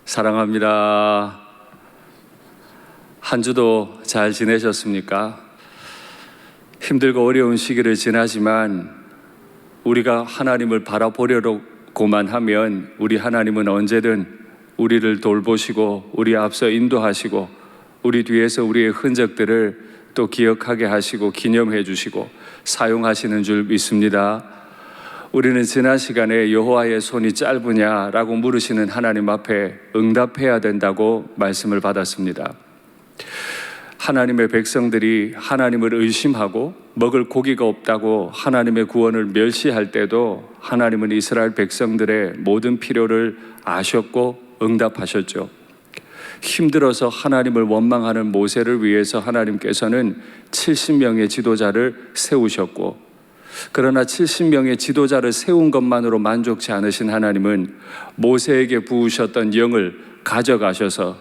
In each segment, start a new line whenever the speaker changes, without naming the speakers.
사랑합니다. 한 주도 잘 지내셨습니까? 힘들고 어려운 시기를 지나지만 우리가 하나님을 바라보려고만 하면 우리 하나님은 언제든 우리를 돌보시고 우리 앞서 인도하시고 우리 뒤에서 우리의 흔적들을 또 기억하게 하시고 기념해 주시고 사용하시는 줄 믿습니다. 우리는 지난 시간에 여호와의 손이 짧으냐라고 물으시는 하나님 앞에 응답해야 된다고 말씀을 받았습니다. 하나님의 백성들이 하나님을 의심하고 먹을 고기가 없다고 하나님의 구원을 멸시할 때도 하나님은 이스라엘 백성들의 모든 필요를 아셨고 응답하셨죠. 힘들어서 하나님을 원망하는 모세를 위해서 하나님께서는 70명의 지도자를 세우셨고, 그러나 70명의 지도자를 세운 것만으로 만족치 않으신 하나님은 모세에게 부으셨던 영을 가져가셔서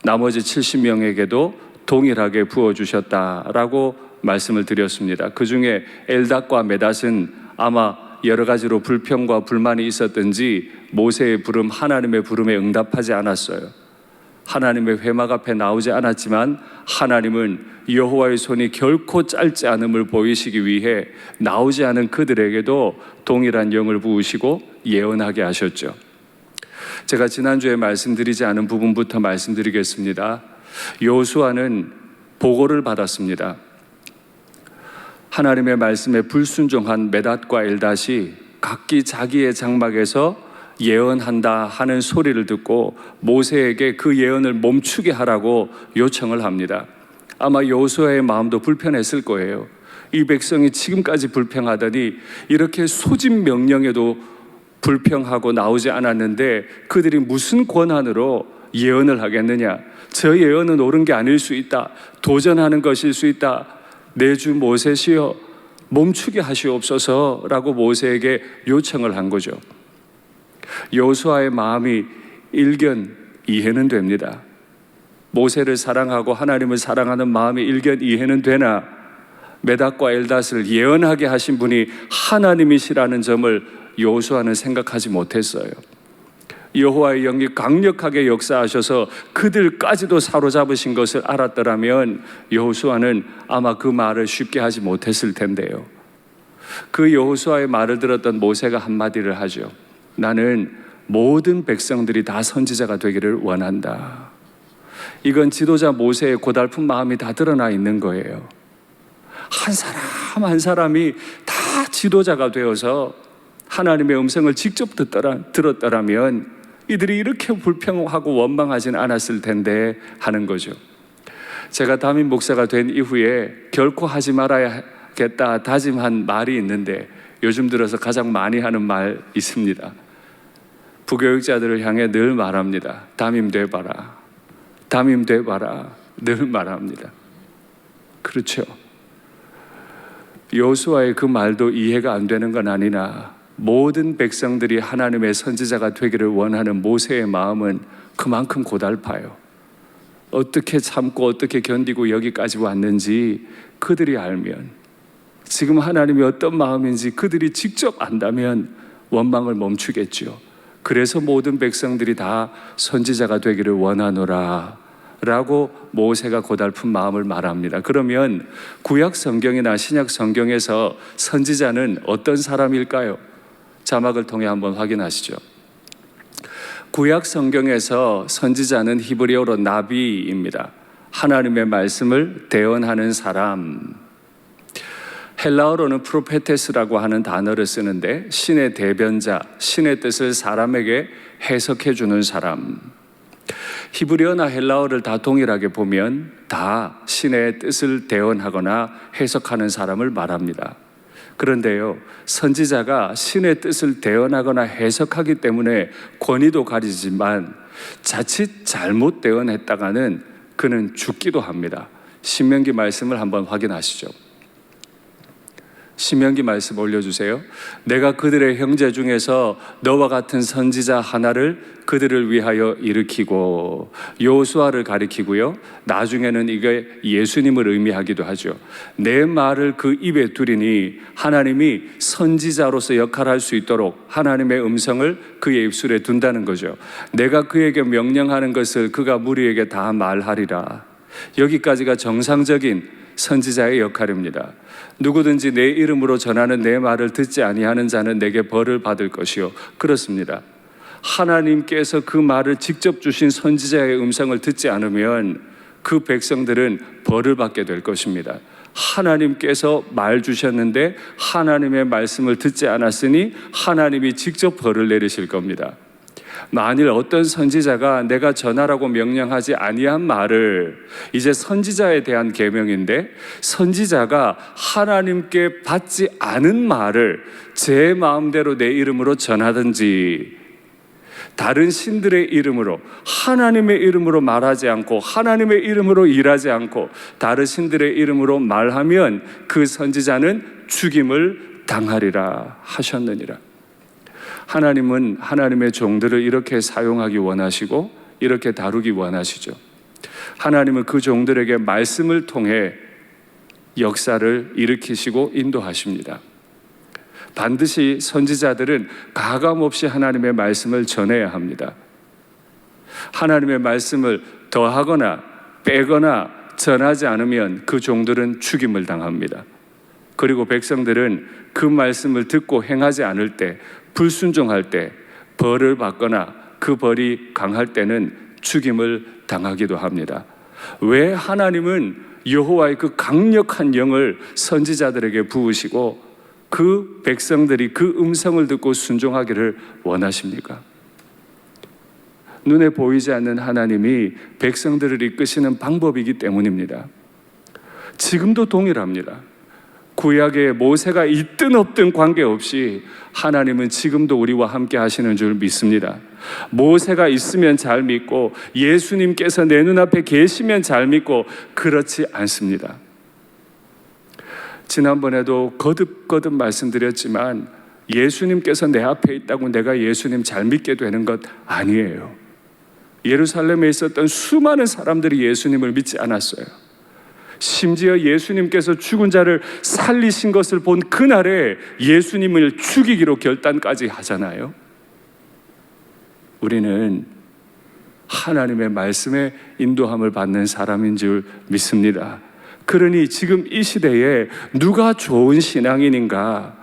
나머지 70명에게도 동일하게 부어주셨다라고 말씀을 드렸습니다. 그 중에 엘닷과 메닷은 아마 여러 가지로 불평과 불만이 있었든지 모세의 부름, 하나님의 부름에 응답하지 않았어요. 하나님의 회막 앞에 나오지 않았지만 하나님은 여호와의 손이 결코 짧지 않음을 보이시기 위해 나오지 않은 그들에게도 동일한 영을 부으시고 예언하게 하셨죠. 제가 지난주에 말씀드리지 않은 부분부터 말씀드리겠습니다. 여호수아는 보고를 받았습니다. 하나님의 말씀에 불순종한 메닷과 엘닷이 각기 자기의 장막에서 예언한다 하는 소리를 듣고 모세에게 그 예언을 멈추게 하라고 요청을 합니다. 아마 여호수아의 마음도 불편했을 거예요. 이 백성이 지금까지 불평하더니 이렇게 소집 명령에도 불평하고 나오지 않았는데 그들이 무슨 권한으로 예언을 하겠느냐? 저 예언은 옳은 게 아닐 수 있다. 도전하는 것일 수 있다. 내 주 모세시여 멈추게 하시옵소서라고 모세에게 요청을 한 거죠. 여호수아의 마음이 일견 이해는 됩니다. 모세를 사랑하고 하나님을 사랑하는 마음이 일견 이해는 되나 메닷과 엘닷을 예언하게 하신 분이 하나님이시라는 점을 여호수아는 생각하지 못했어요. 여호와의 영이 강력하게 역사하셔서 그들까지도 사로잡으신 것을 알았더라면 여호수아는 아마 그 말을 쉽게 하지 못했을 텐데요. 그 여호수아의 말을 들었던 모세가 한마디를 하죠. 나는 모든 백성들이 다 선지자가 되기를 원한다. 이건 지도자 모세의 고달픈 마음이 다 드러나 있는 거예요. 한 사람 한 사람이 다 지도자가 되어서 하나님의 음성을 직접 들었더라면 이들이 이렇게 불평하고 원망하진 않았을 텐데 하는 거죠. 제가 담임 목사가 된 이후에 결코 하지 말아야겠다 다짐한 말이 있는데 요즘 들어서 가장 많이 하는 말 있습니다. 부교육자들을 향해 늘 말합니다. 담임 돼봐라. 담임 돼봐라. 늘 말합니다. 그렇죠. 여호수아의 그 말도 이해가 안 되는 건 아니나 모든 백성들이 하나님의 선지자가 되기를 원하는 모세의 마음은 그만큼 고달파요. 어떻게 참고 어떻게 견디고 여기까지 왔는지 그들이 알면, 지금 하나님이 어떤 마음인지 그들이 직접 안다면 원망을 멈추겠죠. 그래서 모든 백성들이 다 선지자가 되기를 원하노라 라고 모세가 고달픈 마음을 말합니다. 그러면 구약 성경이나 신약 성경에서 선지자는 어떤 사람일까요? 자막을 통해 한번 확인하시죠. 구약 성경에서 선지자는 히브리어로 나비입니다. 하나님의 말씀을 대언하는 사람. 헬라어로는 프로페테스라고 하는 단어를 쓰는데 신의 대변자, 신의 뜻을 사람에게 해석해 주는 사람. 히브리어나 헬라어를 다 동일하게 보면 다 신의 뜻을 대언하거나 해석하는 사람을 말합니다. 그런데요, 선지자가 신의 뜻을 대언하거나 해석하기 때문에 권위도 가지지만 자칫 잘못 대언했다가는 그는 죽기도 합니다. 신명기 말씀을 한번 확인하시죠. 신명기 말씀 올려주세요. 내가 그들의 형제 중에서 너와 같은 선지자 하나를 그들을 위하여 일으키고, 여호수아를 가리키고요, 나중에는 이게 예수님을 의미하기도 하죠. 내 말을 그 입에 두리니 하나님이 선지자로서 역할할 수 있도록 하나님의 음성을 그의 입술에 둔다는 거죠. 내가 그에게 명령하는 것을 그가 무리에게 다 말하리라. 여기까지가 정상적인 선지자의 역할입니다. 누구든지 내 이름으로 전하는 내 말을 듣지 아니하는 자는 내게 벌을 받을 것이요. 그렇습니다. 하나님께서 그 말을 직접 주신 선지자의 음성을 듣지 않으면 그 백성들은 벌을 받게 될 것입니다. 하나님께서 말 주셨는데 하나님의 말씀을 듣지 않았으니 하나님이 직접 벌을 내리실 겁니다. 만일 어떤 선지자가 내가 전하라고 명령하지 아니한 말을, 이제 선지자에 대한 계명인데, 선지자가 하나님께 받지 않은 말을 제 마음대로 내 이름으로 전하든지 다른 신들의 이름으로, 하나님의 이름으로 말하지 않고 하나님의 이름으로 일하지 않고 다른 신들의 이름으로 말하면 그 선지자는 죽임을 당하리라 하셨느니라. 하나님은 하나님의 종들을 이렇게 사용하기 원하시고 이렇게 다루기 원하시죠. 하나님은 그 종들에게 말씀을 통해 역사를 일으키시고 인도하십니다. 반드시 선지자들은 가감없이 하나님의 말씀을 전해야 합니다. 하나님의 말씀을 더하거나 빼거나 전하지 않으면 그 종들은 죽임을 당합니다. 그리고 백성들은 그 말씀을 듣고 행하지 않을 때, 불순종할 때 벌을 받거나 그 벌이 강할 때는 죽임을 당하기도 합니다. 왜 하나님은 여호와의 그 강력한 영을 선지자들에게 부으시고 그 백성들이 그 음성을 듣고 순종하기를 원하십니까? 눈에 보이지 않는 하나님이 백성들을 이끄시는 방법이기 때문입니다. 지금도 동일합니다. 구약의 모세가 있든 없든 관계없이 하나님은 지금도 우리와 함께 하시는 줄 믿습니다. 모세가 있으면 잘 믿고 예수님께서 내 눈앞에 계시면 잘 믿고 그렇지 않습니다. 지난번에도 거듭 말씀드렸지만 예수님께서 내 앞에 있다고 내가 예수님 잘 믿게 되는 것 아니에요. 예루살렘에 있었던 수많은 사람들이 예수님을 믿지 않았어요. 심지어 예수님께서 죽은 자를 살리신 것을 본 그날에 예수님을 죽이기로 결단까지 하잖아요. 우리는 하나님의 말씀에 인도함을 받는 사람인 줄 믿습니다. 그러니 지금 이 시대에 누가 좋은 신앙인인가?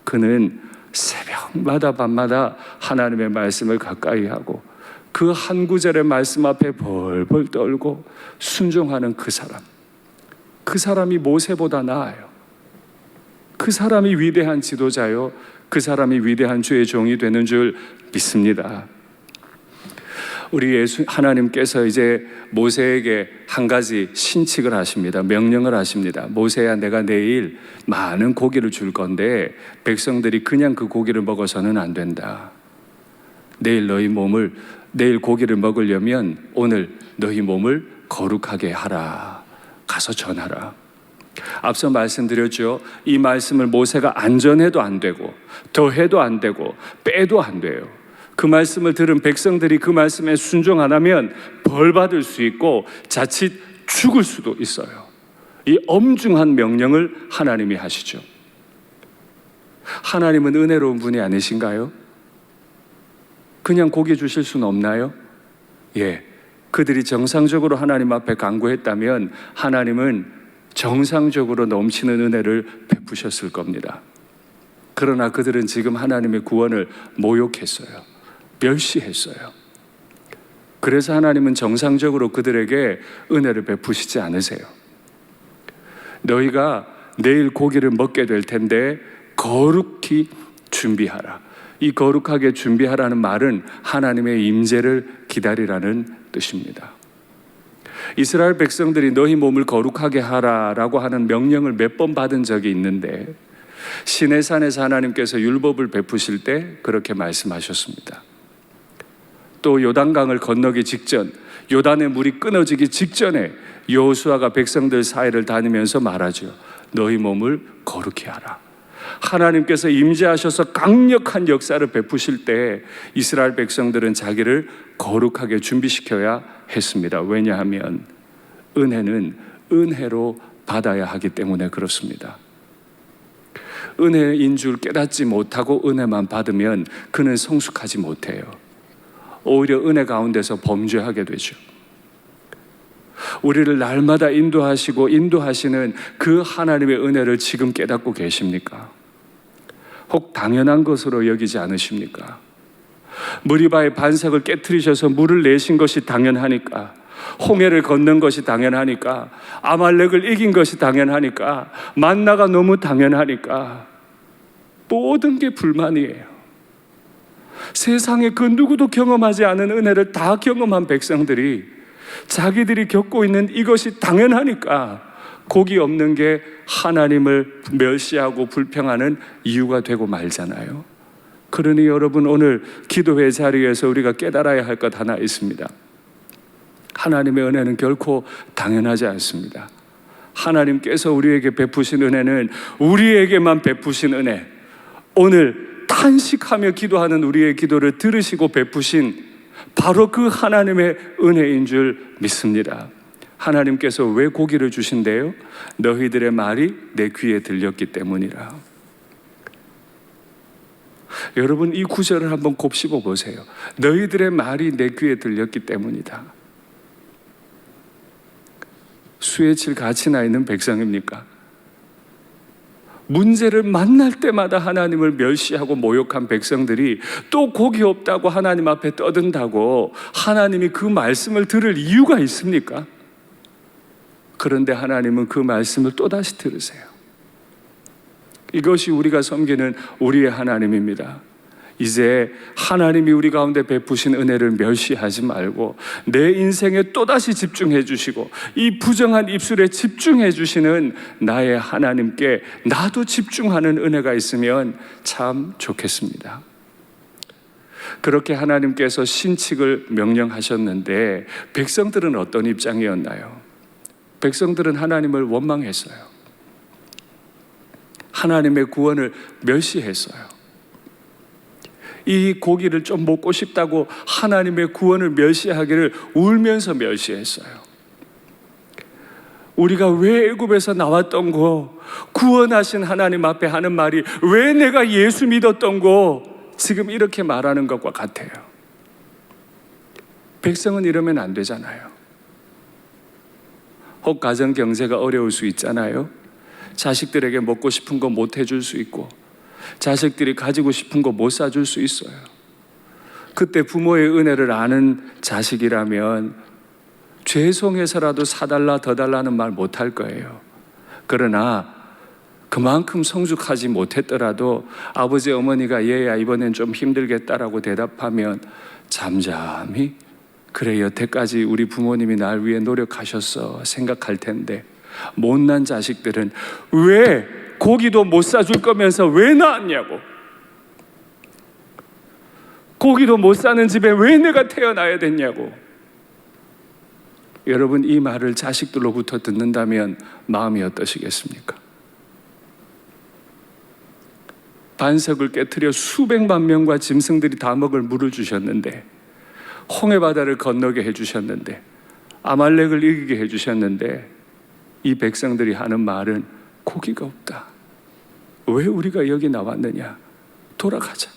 그는 새벽마다 밤마다 하나님의 말씀을 가까이 하고 그 한 구절의 말씀 앞에 벌벌 떨고 순종하는 그 사람. 그 사람이 모세보다 나아요. 그 사람이 위대한 지도자요, 그 사람이 위대한 주의 종이 되는 줄 믿습니다. 우리 하나님께서 이제 모세에게 한 가지 신칙을 하십니다. 명령을 하십니다. 모세야, 내가 내일 많은 고기를 줄 건데 백성들이 그냥 그 고기를 먹어서는 안 된다. 내일 고기를 먹으려면 오늘 너희 몸을 거룩하게 하라. 가서 전하라. 앞서 말씀드렸죠. 이 말씀을 모세가 안 전해도 안 되고 더해도 안 되고 빼도 안 돼요. 그 말씀을 들은 백성들이 그 말씀에 순종 안 하면 벌 받을 수 있고 자칫 죽을 수도 있어요. 이 엄중한 명령을 하나님이 하시죠. 하나님은 은혜로운 분이 아니신가요? 그냥 고기 주실 수는 없나요? 예. 그들이 정상적으로 하나님 앞에 간구했다면 하나님은 정상적으로 넘치는 은혜를 베푸셨을 겁니다. 그러나 그들은 지금 하나님의 구원을 모욕했어요. 멸시했어요. 그래서 하나님은 정상적으로 그들에게 은혜를 베푸시지 않으세요. 너희가 내일 고기를 먹게 될 텐데 거룩히 준비하라. 이 거룩하게 준비하라는 말은 하나님의 임재를 기다리라는 뜻입니다. 이스라엘 백성들이 너희 몸을 거룩하게 하라라고 하는 명령을 몇 번 받은 적이 있는데 시내산에서 하나님께서 율법을 베푸실 때 그렇게 말씀하셨습니다. 또 요단강을 건너기 직전, 요단의 물이 끊어지기 직전에 여호수아가 백성들 사이를 다니면서 말하죠. 너희 몸을 거룩히 하라. 하나님께서 임재하셔서 강력한 역사를 베푸실 때 이스라엘 백성들은 자기를 거룩하게 준비시켜야 했습니다. 왜냐하면 은혜는 은혜로 받아야 하기 때문에 그렇습니다. 은혜인 줄 깨닫지 못하고 은혜만 받으면 그는 성숙하지 못해요. 오히려 은혜 가운데서 범죄하게 되죠. 우리를 날마다 인도하시고 인도하시는 그 하나님의 은혜를 지금 깨닫고 계십니까? 혹 당연한 것으로 여기지 않으십니까? 무리바의 반석을 깨트리셔서 물을 내신 것이 당연하니까, 홍해를 건넌 것이 당연하니까, 아말렉을 이긴 것이 당연하니까, 만나가 너무 당연하니까 모든 게 불만이에요. 세상에 그 누구도 경험하지 않은 은혜를 다 경험한 백성들이 자기들이 겪고 있는 이것이 당연하니까 곡이 없는 게 하나님을 멸시하고 불평하는 이유가 되고 말잖아요. 그러니 여러분, 오늘 기도회 자리에서 우리가 깨달아야 할 것 하나 있습니다. 하나님의 은혜는 결코 당연하지 않습니다. 하나님께서 우리에게 베푸신 은혜는 우리에게만 베푸신 은혜, 오늘 탄식하며 기도하는 우리의 기도를 들으시고 베푸신 바로 그 하나님의 은혜인 줄 믿습니다. 하나님께서 왜 고기를 주신대요? 너희들의 말이 내 귀에 들렸기 때문이라. 여러분, 이 구절을 한번 곱씹어 보세요. 너희들의 말이 내 귀에 들렸기 때문이다. 수에 칠 가치나 있는 백성입니까? 문제를 만날 때마다 하나님을 멸시하고 모욕한 백성들이 또 복이 없다고 하나님 앞에 떠든다고 하나님이 그 말씀을 들을 이유가 있습니까? 그런데 하나님은 그 말씀을 또다시 들으세요. 이것이 우리가 섬기는 우리의 하나님입니다. 이제 하나님이 우리 가운데 베푸신 은혜를 멸시하지 말고 내 인생에 또다시 집중해 주시고 이 부정한 입술에 집중해 주시는 나의 하나님께 나도 집중하는 은혜가 있으면 참 좋겠습니다. 그렇게 하나님께서 신칙을 명령하셨는데 백성들은 어떤 입장이었나요? 백성들은 하나님을 원망했어요. 하나님의 구원을 멸시했어요. 이 고기를 좀 먹고 싶다고 하나님의 구원을 멸시하기를 울면서 멸시했어요. 우리가 왜 애굽에서 나왔던 거, 구원하신 하나님 앞에 하는 말이 왜 내가 예수 믿었던 거, 지금 이렇게 말하는 것과 같아요. 백성은 이러면 안 되잖아요. 혹 가정 경제가 어려울 수 있잖아요. 자식들에게 먹고 싶은 거 못 해줄 수 있고 자식들이 가지고 싶은 거 못 사줄 수 있어요. 그때 부모의 은혜를 아는 자식이라면 죄송해서라도 사달라 더 달라는 말 못 할 거예요. 그러나 그만큼 성숙하지 못했더라도 아버지 어머니가 얘야 이번엔 좀 힘들겠다라고 대답하면 잠잠히 그래 여태까지 우리 부모님이 날 위해 노력하셨어 생각할 텐데, 못난 자식들은 왜 고기도 못 사줄 거면서 왜 낳았냐고, 고기도 못 사는 집에 왜 내가 태어나야 됐냐고. 여러분, 이 말을 자식들로부터 듣는다면 마음이 어떠시겠습니까? 반석을 깨트려 수백만 명과 짐승들이 다 먹을 물을 주셨는데, 홍해바다를 건너게 해주셨는데, 아말렉을 이기게 해주셨는데, 이 백성들이 하는 말은 고기가 없다. 왜 우리가 여기 나왔느냐? 돌아가자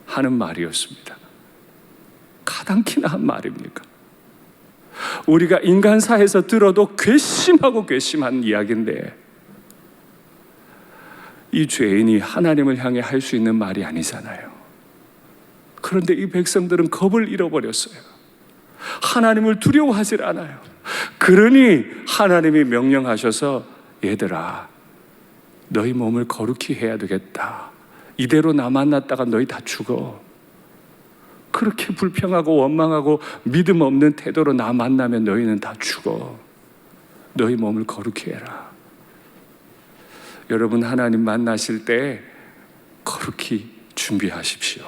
하는 말이었습니다. 가당키나 한 말입니까? 우리가 인간사에서 들어도 괘씸하고 괘씸한 이야기인데 이 죄인이 하나님을 향해 할 수 있는 말이 아니잖아요. 그런데 이 백성들은 겁을 잃어버렸어요. 하나님을 두려워하질 않아요. 그러니 하나님이 명령하셔서 얘들아 너희 몸을 거룩히 해야 되겠다. 이대로 나 만났다가 너희 다 죽어. 그렇게 불평하고 원망하고 믿음 없는 태도로 나 만나면 너희는 다 죽어. 너희 몸을 거룩히 해라. 여러분, 하나님 만나실 때 거룩히 준비하십시오.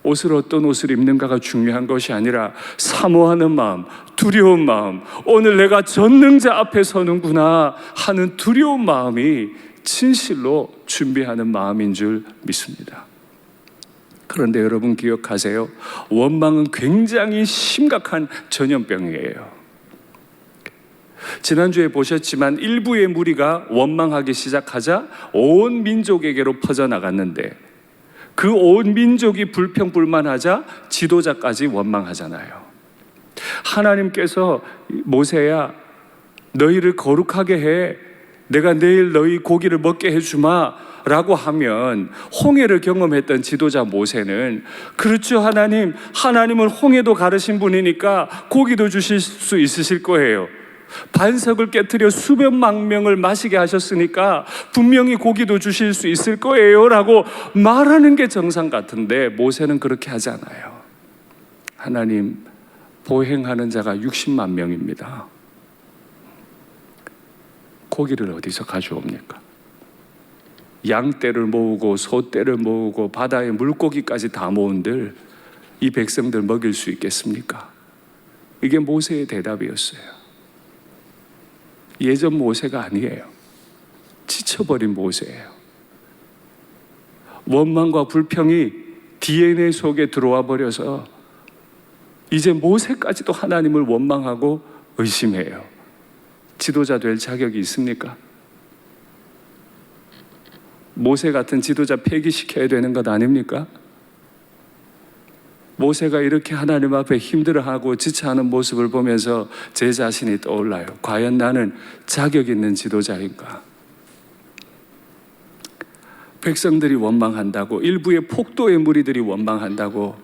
옷을 어떤 옷을 입는가가 중요한 것이 아니라 사모하는 마음, 두려운 마음, 오늘 내가 전능자 앞에 서는구나 하는 두려운 마음이 진실로 준비하는 마음인 줄 믿습니다. 그런데 여러분 기억하세요. 원망은 굉장히 심각한 전염병이에요. 지난주에 보셨지만 일부의 무리가 원망하기 시작하자 온 민족에게로 퍼져나갔는데 그 온 민족이 불평불만하자 지도자까지 원망하잖아요. 하나님께서 모세야 너희를 거룩하게 해, 내가 내일 너희 고기를 먹게 해주마 라고 하면 홍해를 경험했던 지도자 모세는 그렇죠 하나님, 하나님은 홍해도 가르신 분이니까 고기도 주실 수 있으실 거예요. 반석을 깨트려 수백만 명을 마시게 하셨으니까 분명히 고기도 주실 수 있을 거예요 라고 말하는 게 정상 같은데 모세는 그렇게 하지 않아요. 하나님, 보행하는 자가 60만 명입니다. 고기를 어디서 가져옵니까? 양떼를 모으고 소떼를 모으고 바다의 물고기까지 다 모은들 이 백성들 먹일 수 있겠습니까? 이게 모세의 대답이었어요. 예전 모세가 아니에요. 지쳐버린 모세예요. 원망과 불평이 DNA 속에 들어와 버려서 이제 모세까지도 하나님을 원망하고 의심해요. 지도자 될 자격이 있습니까? 모세 같은 지도자 폐기시켜야 되는 것 아닙니까? 모세가 이렇게 하나님 앞에 힘들어하고 지쳐하는 모습을 보면서 제 자신이 떠올라요. 과연 나는 자격 있는 지도자인가? 백성들이 원망한다고, 일부의 폭도의 무리들이 원망한다고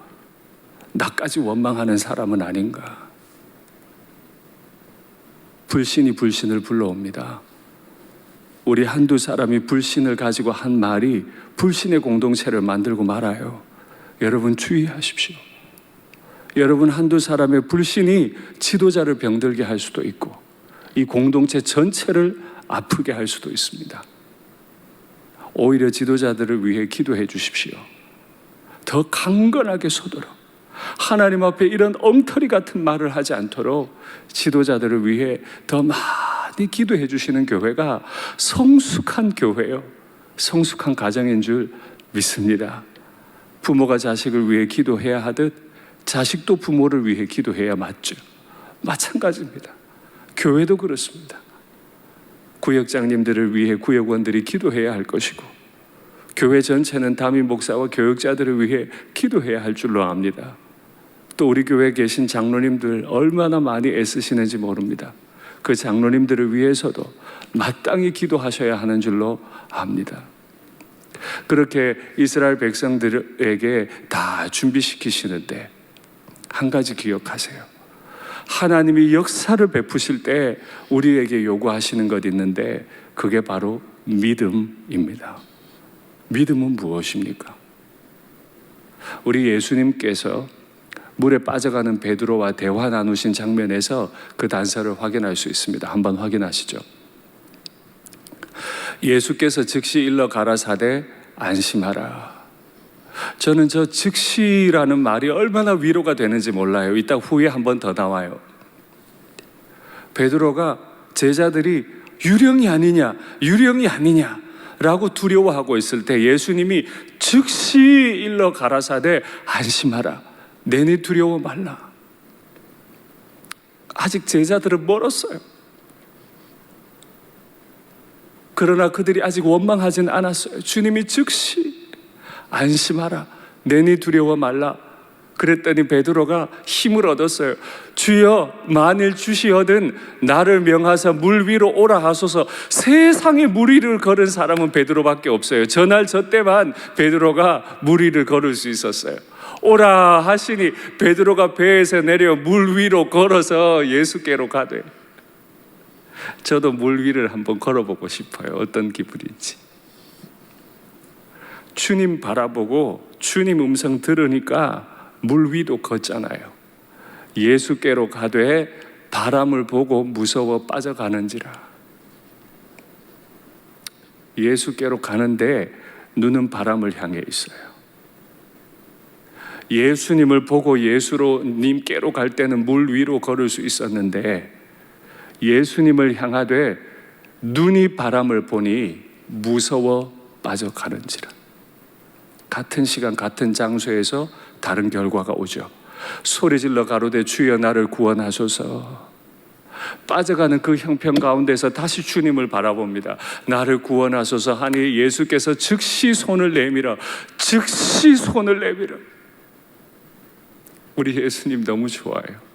나까지 원망하는 사람은 아닌가? 불신이 불신을 불러옵니다. 우리 한두 사람이 불신을 가지고 한 말이 불신의 공동체를 만들고 말아요. 여러분 주의하십시오. 여러분 한두 사람의 불신이 지도자를 병들게 할 수도 있고 이 공동체 전체를 아프게 할 수도 있습니다. 오히려 지도자들을 위해 기도해 주십시오. 더 강건하게 서도록 하나님 앞에 이런 엉터리 같은 말을 하지 않도록 지도자들을 위해 더 많이 기도해 주시는 교회가 성숙한 교회요, 성숙한 가정인 줄 믿습니다. 부모가 자식을 위해 기도해야 하듯 자식도 부모를 위해 기도해야 맞죠. 마찬가지입니다. 교회도 그렇습니다. 구역장님들을 위해 구역원들이 기도해야 할 것이고 교회 전체는 담임 목사와 교역자들을 위해 기도해야 할 줄로 압니다. 또 우리 교회에 계신 장로님들 얼마나 많이 애쓰시는지 모릅니다. 그 장로님들을 위해서도 마땅히 기도하셔야 하는 줄로 압니다. 그렇게 이스라엘 백성들에게 다 준비시키시는데 한 가지 기억하세요. 하나님이 역사를 베푸실 때 우리에게 요구하시는 것 있는데 그게 바로 믿음입니다. 믿음은 무엇입니까? 우리 예수님께서 물에 빠져가는 베드로와 대화 나누신 장면에서 그 단서를 확인할 수 있습니다. 한번 확인하시죠. 예수께서 즉시 일러 가라사대 안심하라. 저는 저 즉시라는 말이 얼마나 위로가 되는지 몰라요. 이따 후에 한 번 더 나와요. 베드로가 제자들이 유령이 아니냐 라고 두려워하고 있을 때 예수님이 즉시 일러 가라사대 안심하라. 내니 두려워 말라. 아직 제자들은 멀었어요. 그러나 그들이 아직 원망하진 않았어요. 주님이 즉시 안심하라. 내니 두려워 말라. 그랬더니 베드로가 힘을 얻었어요. 주여, 만일 주시거든 나를 명하사 물 위로 오라 하소서. 세상에 물 위를 걸은 사람은 베드로밖에 없어요. 저날 저때만 베드로가 물 위를 걸을 수 있었어요. 오라 하시니 베드로가 배에서 내려 물 위로 걸어서 예수께로 가되. 저도 물 위를 한번 걸어보고 싶어요. 어떤 기분인지. 주님 바라보고 주님 음성 들으니까 물 위도 걷잖아요. 예수께로 가되 바람을 보고 무서워 빠져가는지라. 예수께로 가는데 눈은 바람을 향해 있어요. 예수님을 보고 예수님께로 갈 때는 물 위로 걸을 수 있었는데 예수님을 향하되 눈이 바람을 보니 무서워 빠져가는지라. 같은 시간 같은 장소에서 다른 결과가 오죠. 소리질러 가로되 주여 나를 구원하소서. 빠져가는 그 형편 가운데서 다시 주님을 바라봅니다. 나를 구원하소서 하니 예수께서 즉시 손을 내밀어 우리 예수님 너무 좋아요.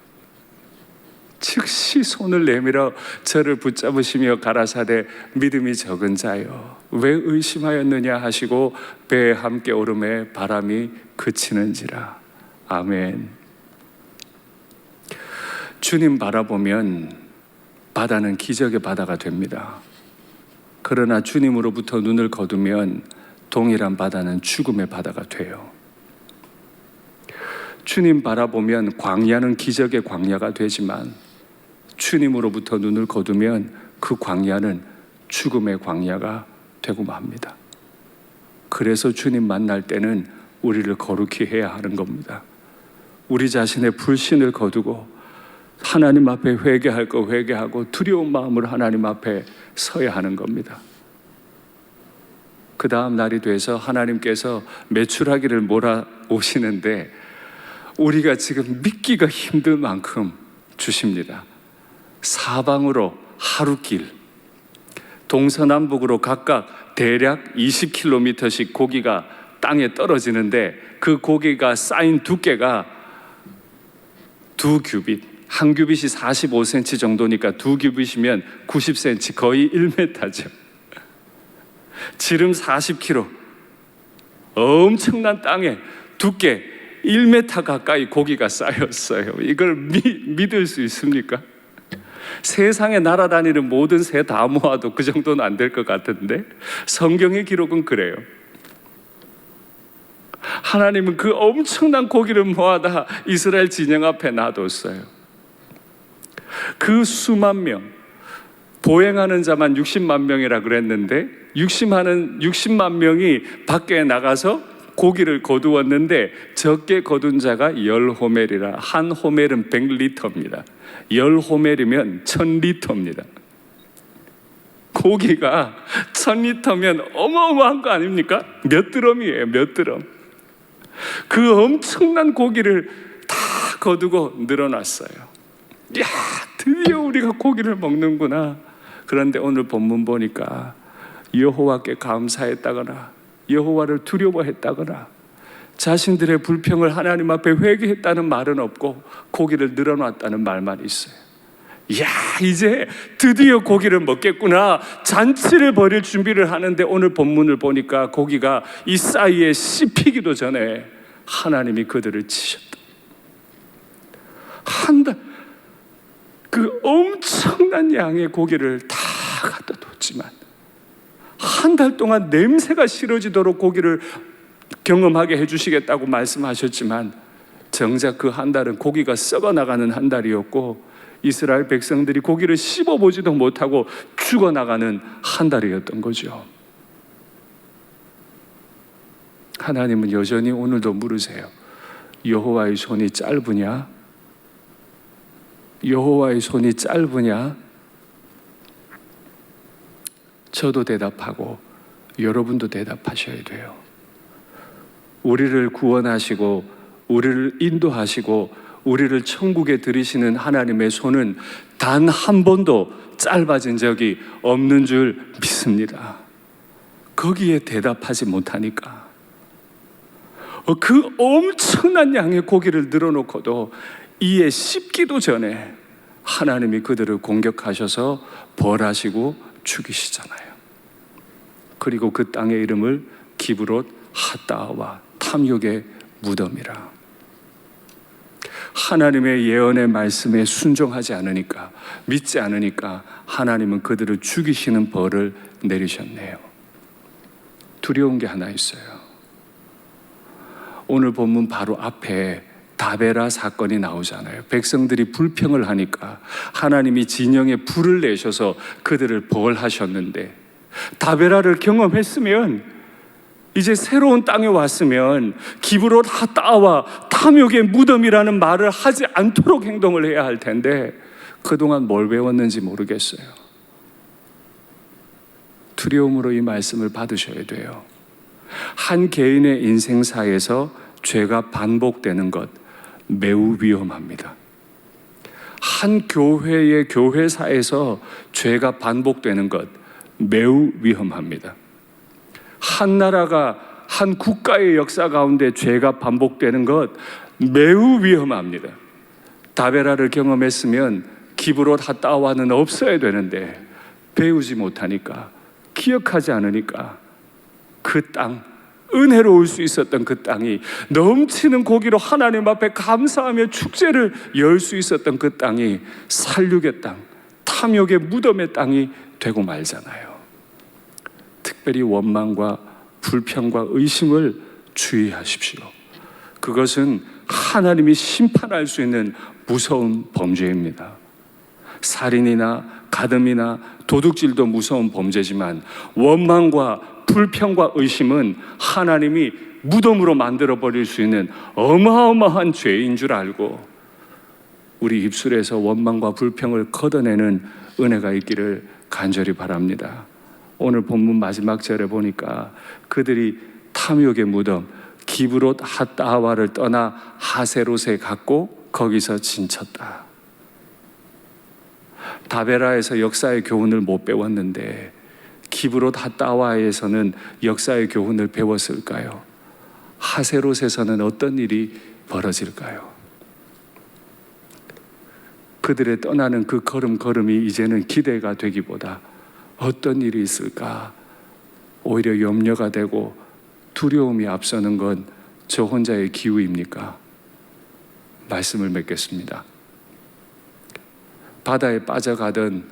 즉시 손을 내밀어 저를 붙잡으시며 가라사대 믿음이 적은 자여 왜 의심하였느냐 하시고 배에 함께 오름에 바람이 그치는지라. 아멘. 주님 바라보면 바다는 기적의 바다가 됩니다. 그러나 주님으로부터 눈을 거두면 동일한 바다는 죽음의 바다가 돼요. 주님 바라보면 광야는 기적의 광야가 되지만 주님으로부터 눈을 거두면 그 광야는 죽음의 광야가 되고 맙니다. 그래서 주님 만날 때는 우리를 거룩히 해야 하는 겁니다. 우리 자신의 불신을 거두고 하나님 앞에 회개할 거 회개하고 두려운 마음으로 하나님 앞에 서야 하는 겁니다. 그 다음 날이 돼서 하나님께서 메추라기를 몰아오시는데 우리가 지금 믿기가 힘들 만큼 주십니다. 사방으로 하루길, 동서남북으로 각각 대략 20km씩 고기가 땅에 떨어지는데 그 고기가 쌓인 두께가 2규빗, 한 규빗이 45cm 정도니까 2규빗이면 90cm, 거의 1m죠. 지름 40kg, 엄청난 땅에 두께 1m 가까이 고기가 쌓였어요. 이걸 믿을 수 있습니까? 세상에 날아다니는 모든 새 다 모아도 그 정도는 안 될 것 같은데 성경의 기록은 그래요. 하나님은 그 엄청난 고기를 모아다 이스라엘 진영 앞에 놔뒀어요. 그 수만 명, 보행하는 자만 60만 명이라 그랬는데 60만 명이 밖에 나가서 고기를 거두었는데 적게 거둔 자가 10호멜이라. 한 호멜은 100리터입니다. 10호멜이면 1000리터입니다. 고기가 1000리터면 어마어마한 거 아닙니까? 몇 드럼이에요, 몇 드럼. 그 엄청난 고기를 다 거두고 늘어났어요. 야, 드디어 우리가 고기를 먹는구나. 그런데 오늘 본문 보니까 여호와께 감사했다거나 여호와를 두려워했다거나 자신들의 불평을 하나님 앞에 회개했다는 말은 없고 고기를 늘어놨다는 말만 있어요. 이야, 이제 드디어 고기를 먹겠구나. 잔치를 벌일 준비를 하는데 오늘 본문을 보니까 고기가 이 사이에 씹히기도 전에 하나님이 그들을 치셨다. 한 달, 그 엄청난 양의 고기를 다 갖다 뒀지만 한 달 동안 냄새가 싫어지도록 고기를 경험하게 해주시겠다고 말씀하셨지만 정작 그 한 달은 고기가 썩어나가는 한 달이었고 이스라엘 백성들이 고기를 씹어보지도 못하고 죽어나가는 한 달이었던 거죠. 하나님은 여전히 오늘도 물으세요. 여호와의 손이 짧으냐? 여호와의 손이 짧으냐? 저도 대답하고 여러분도 대답하셔야 돼요. 우리를 구원하시고 우리를 인도하시고 우리를 천국에 들이시는 하나님의 손은 단 한 번도 짧아진 적이 없는 줄 믿습니다. 거기에 대답하지 못하니까 그 엄청난 양의 고기를 늘어놓고도 이에 씹기도 전에 하나님이 그들을 공격하셔서 벌하시고 죽이시잖아요. 그리고 그 땅의 이름을 기브롯 핫다와 탐욕의 무덤이라. 하나님의 예언의 말씀에 순종하지 않으니까, 믿지 않으니까 하나님은 그들을 죽이시는 벌을 내리셨네요. 두려운 게 하나 있어요. 오늘 본문 바로 앞에 다베라 사건이 나오잖아요. 백성들이 불평을 하니까 하나님이 진영에 불을 내셔서 그들을 벌하셨는데, 다베라를 경험했으면 이제 새로운 땅에 왔으면 기브롯 핫다와 탐욕의 무덤이라는 말을 하지 않도록 행동을 해야 할 텐데 그동안 뭘 배웠는지 모르겠어요. 두려움으로 이 말씀을 받으셔야 돼요. 한 개인의 인생사에서 죄가 반복되는 것 매우 위험합니다. 한 교회의 교회사에서 죄가 반복되는 것 매우 위험합니다. 한 나라가 한 국가의 역사 가운데 죄가 반복되는 것 매우 위험합니다. 다베라를 경험했으면 기브롯 핫다와는 없어야 되는데 배우지 못하니까, 기억하지 않으니까 그 땅, 은혜로울 수 있었던 그 땅이, 넘치는 고기로 하나님 앞에 감사하며 축제를 열 수 있었던 그 땅이 살육의 땅, 탐욕의 무덤의 땅이 되고 말잖아요. 특별히 원망과 불평과 의심을 주의하십시오. 그것은 하나님이 심판할 수 있는 무서운 범죄입니다. 살인이나 가늠이나 도둑질도 무서운 범죄지만 원망과 불평과 의심은 하나님이 무덤으로 만들어버릴 수 있는 어마어마한 죄인 줄 알고 우리 입술에서 원망과 불평을 걷어내는 은혜가 있기를 간절히 바랍니다. 오늘 본문 마지막 절에 보니까 그들이 탐욕의 무덤 기브롯 핫다와를 떠나 하세롯에 갔고 거기서 진쳤다. 다베라에서 역사의 교훈을 못 배웠는데 기브롯 핫다와에서는 역사의 교훈을 배웠을까요? 하세롯에서는 어떤 일이 벌어질까요? 그들의 떠나는 그 걸음걸음이 이제는 기대가 되기보다 어떤 일이 있을까 오히려 염려가 되고 두려움이 앞서는 건 저 혼자의 기우입니까? 말씀을 맺겠습니다. 바다에 빠져가던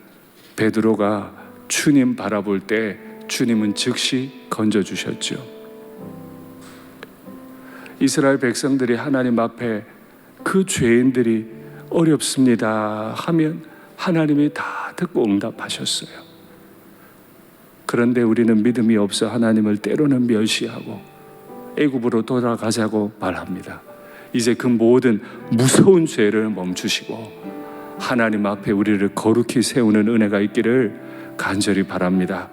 베드로가 주님 바라볼 때 주님은 즉시 건져주셨죠. 이스라엘 백성들이 하나님 앞에 그 죄인들이 어렵습니다 하면 하나님이 다 듣고 응답하셨어요. 그런데 우리는 믿음이 없어 하나님을 때로는 멸시하고 애굽으로 돌아가자고 말합니다. 이제 그 모든 무서운 죄를 멈추시고 하나님 앞에 우리를 거룩히 세우는 은혜가 있기를 간절히 바랍니다.